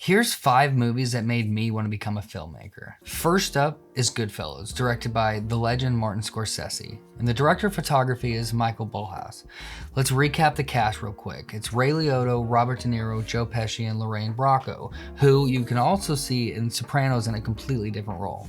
Here's 5 movies that made me want to become a filmmaker. First up is Goodfellas, directed by the legend Martin Scorsese. And the director of photography is Michael Bolhouse. Let's recap the cast real quick. It's Ray Liotta, Robert De Niro, Joe Pesci, and Lorraine Bracco, who you can also see in Sopranos in a completely different role.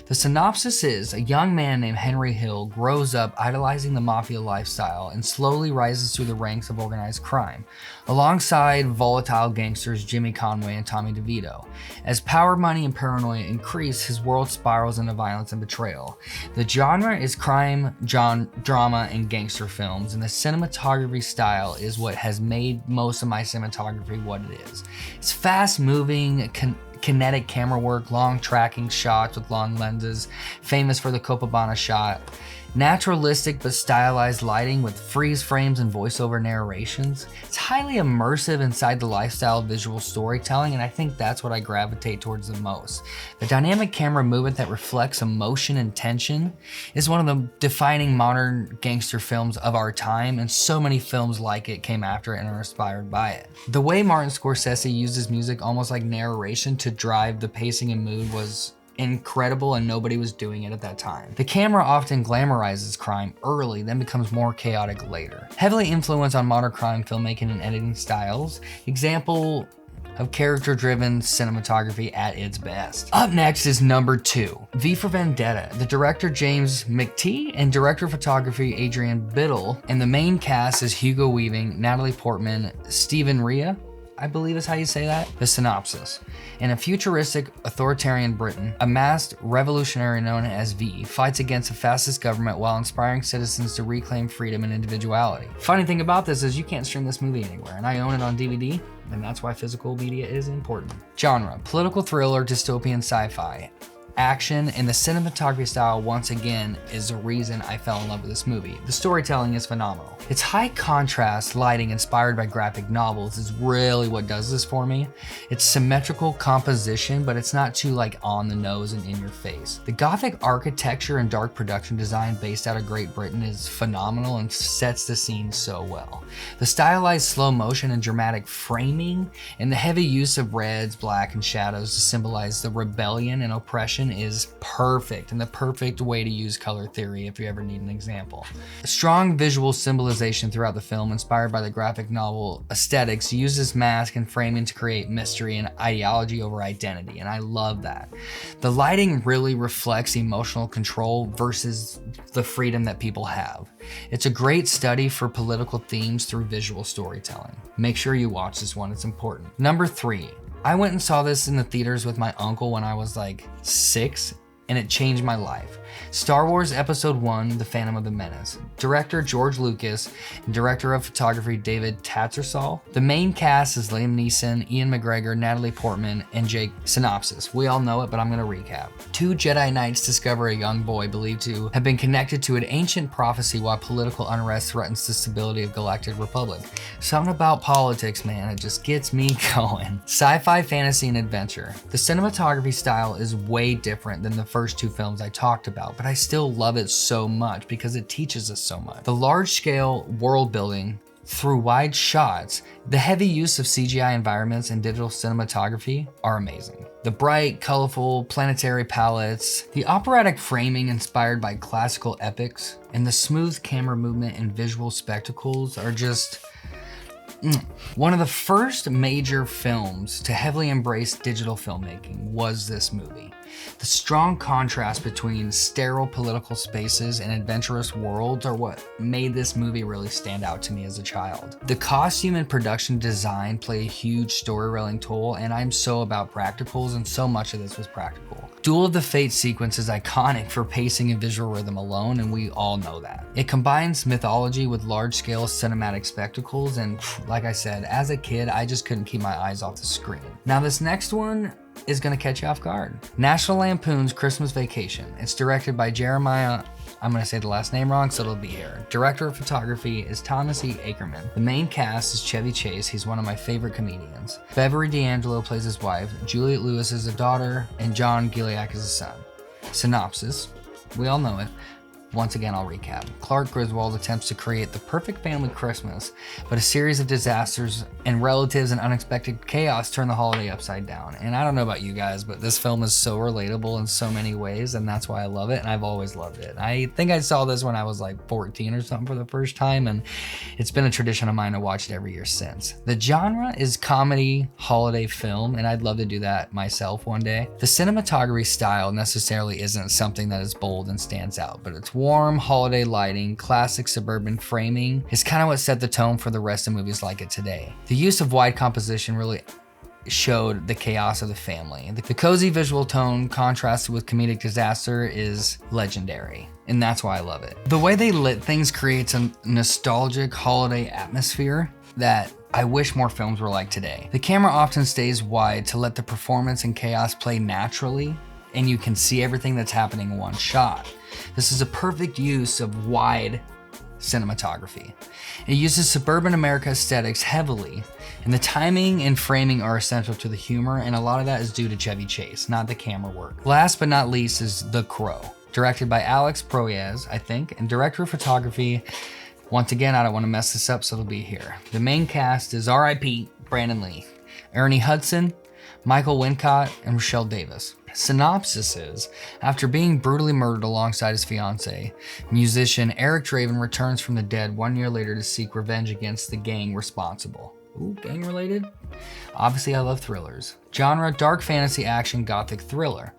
The synopsis is a young man named Henry Hill grows up idolizing the mafia lifestyle and slowly rises through the ranks of organized crime, alongside volatile gangsters Jimmy Conway and Tommy DeVito. As power, money, and paranoia increase, his world spirals into violence and betrayal. The genre is crime, drama, and gangster films, and the cinematography style is what has made most of my cinematography what it is. It's fast-moving, kinetic camera work, long tracking shots with long lenses, famous for the Copacabana shot, naturalistic but stylized lighting with freeze frames and voiceover narrations. It's highly immersive inside the lifestyle visual storytelling, and I think that's what I gravitate towards the most. The dynamic camera movement that reflects emotion and tension is one of the defining modern gangster films of our time, and so many films like it came after it and are inspired by it. The way Martin Scorsese uses music almost like narration to drive the pacing and mood was incredible, and nobody was doing it at that time. The camera often glamorizes crime early, then becomes more chaotic later. Heavily influenced on modern crime filmmaking and editing styles. Example of character-driven cinematography at its best. Up next is number 2, V for Vendetta. The director James McTee and director of photography Adrian Biddle, and the main cast is Hugo Weaving, Natalie Portman, Stephen Rea, I believe is how you say that. The synopsis. In a futuristic, authoritarian Britain, a masked revolutionary known as V fights against a fascist government while inspiring citizens to reclaim freedom and individuality. Funny thing about this is you can't stream this movie anywhere, and I own it on DVD, and that's why physical media is important. Genre: political thriller, dystopian sci-fi. Action and the cinematography style once again is the reason I fell in love with this movie. The storytelling is phenomenal. Its high contrast lighting inspired by graphic novels is really what does this for me. It's symmetrical composition, but it's not too on the nose and in your face. The Gothic architecture and dark production design based out of Great Britain is phenomenal and sets the scene so well. The stylized slow motion and dramatic framing and the heavy use of reds, black, and shadows to symbolize the rebellion and oppression is perfect, and the perfect way to use color theory if you ever need an example. A strong visual symbolization throughout the film inspired by the graphic novel aesthetics uses mask and framing to create mystery and ideology over identity, and I love that. The lighting really reflects emotional control versus the freedom that people have. It's a great study for political themes through visual storytelling. Make sure you watch this one, it's important. Number 3. I went and saw this in the theaters with my uncle when I was 6, and it changed my life. Star Wars Episode 1, The Phantom of the Menace. Director George Lucas and director of photography David Tattersall. The main cast is Liam Neeson, Ian McGregor, Natalie Portman, and Jake. Synopsis. We all know it, but I'm going to recap. 2 Jedi Knights discover a young boy believed to have been connected to an ancient prophecy while political unrest threatens the stability of Galactic Republic. Something about politics, man, it just gets me going. Sci-fi, fantasy, and adventure. The cinematography style is way different than the first 2 films I talked about, but I still love it so much because it teaches us so much. The large-scale world building through wide shots, the heavy use of CGI environments and digital cinematography are amazing. The bright, colorful, planetary palettes, the operatic framing inspired by classical epics, and the smooth camera movement and visual spectacles are just one of the first major films to heavily embrace digital filmmaking was this movie. The strong contrast between sterile political spaces and adventurous worlds are what made this movie really stand out to me as a child. The costume and production design play a huge storytelling toll, and I'm so about practicals, and so much of this was practical. Duel of the Fates sequence is iconic for pacing and visual rhythm alone, and we all know that. It combines mythology with large-scale cinematic spectacles, and like I said, as a kid, I just couldn't keep my eyes off the screen. Now this next one is going to catch you off guard. National Lampoon's Christmas Vacation. It's directed by Jeremiah, I'm going to say the last name wrong, so it'll be here. Director of photography is Thomas E. Ackerman. The main cast is Chevy Chase, he's one of my favorite comedians. Beverly D'Angelo plays his wife, Juliette Lewis is a daughter, and John Gilliak is a son. Synopsis, we all know it. Once again, I'll recap. Clark Griswold attempts to create the perfect family Christmas, but a series of disasters and relatives and unexpected chaos turn the holiday upside down. And I don't know about you guys, but this film is so relatable in so many ways, and that's why I love it, and I've always loved it. I think I saw this when I was like 14 or something for the first time, and it's been a tradition of mine to watch it every year since. The genre is comedy holiday film, and I'd love to do that myself one day. The cinematography style necessarily isn't something that is bold and stands out, but it's warm holiday lighting, classic suburban framing is kind of what set the tone for the rest of movies like it today. The use of wide composition really showed the chaos of the family. The cozy visual tone contrasted with comedic disaster is legendary, and that's why I love it. The way they lit things creates a nostalgic holiday atmosphere that I wish more films were like today. The camera often stays wide to let the performance and chaos play naturally, and you can see everything that's happening in one shot. This is a perfect use of wide cinematography. It uses suburban America aesthetics heavily, and the timing and framing are essential to the humor, and a lot of that is due to Chevy Chase, not the camera work. Last but not least is The Crow, directed by Alex Proyas, I think, and director of photography. Once again, I don't want to mess this up, so it'll be here. The main cast is R.I.P. Brandon Lee, Ernie Hudson, Michael Wincott, and Rochelle Davis. Synopsis is, after being brutally murdered alongside his fiancée, musician Eric Draven returns from the dead 1 year later to seek revenge against the gang responsible. Ooh, gang related? Obviously, I love thrillers. Genre, dark fantasy action gothic thriller.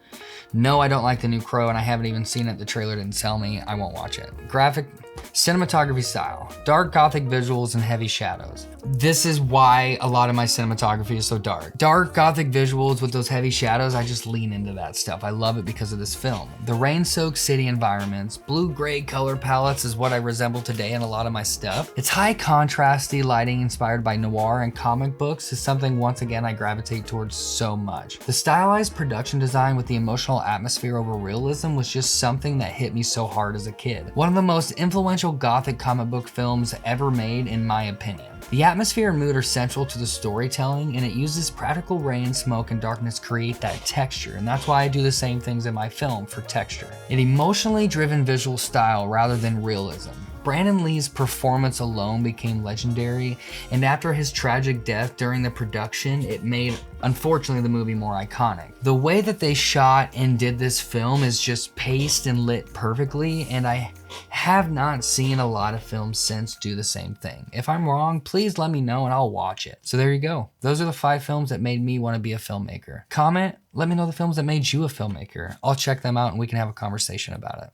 No, I don't like The New Crow, and I haven't even seen it. The trailer didn't sell me. I won't watch it. Graphic cinematography style, dark gothic visuals and heavy shadows. This is why a lot of my cinematography is so dark. Dark gothic visuals with those heavy shadows, I just lean into that stuff. I love it because of this film. The rain-soaked city environments, blue-gray color palettes is what I resemble today in a lot of my stuff. Its high contrasty lighting inspired by noir and comic books is something once again I gravitate towards so much. The stylized production design with the emotional atmosphere over realism was just something that hit me so hard as a kid. One of the most influential gothic comic book films ever made, in my opinion. The atmosphere and mood are central to the storytelling, and it uses practical rain, smoke, and darkness to create that texture, and that's why I do the same things in my film for texture. An emotionally driven visual style rather than realism. Brandon Lee's performance alone became legendary, and after his tragic death during the production, it made, unfortunately, the movie more iconic. The way that they shot and did this film is just paced and lit perfectly, and I have not seen a lot of films since do the same thing. If I'm wrong, please let me know and I'll watch it. So there you go. Those are the 5 films that made me want to be a filmmaker. Comment, let me know the films that made you a filmmaker. I'll check them out and we can have a conversation about it.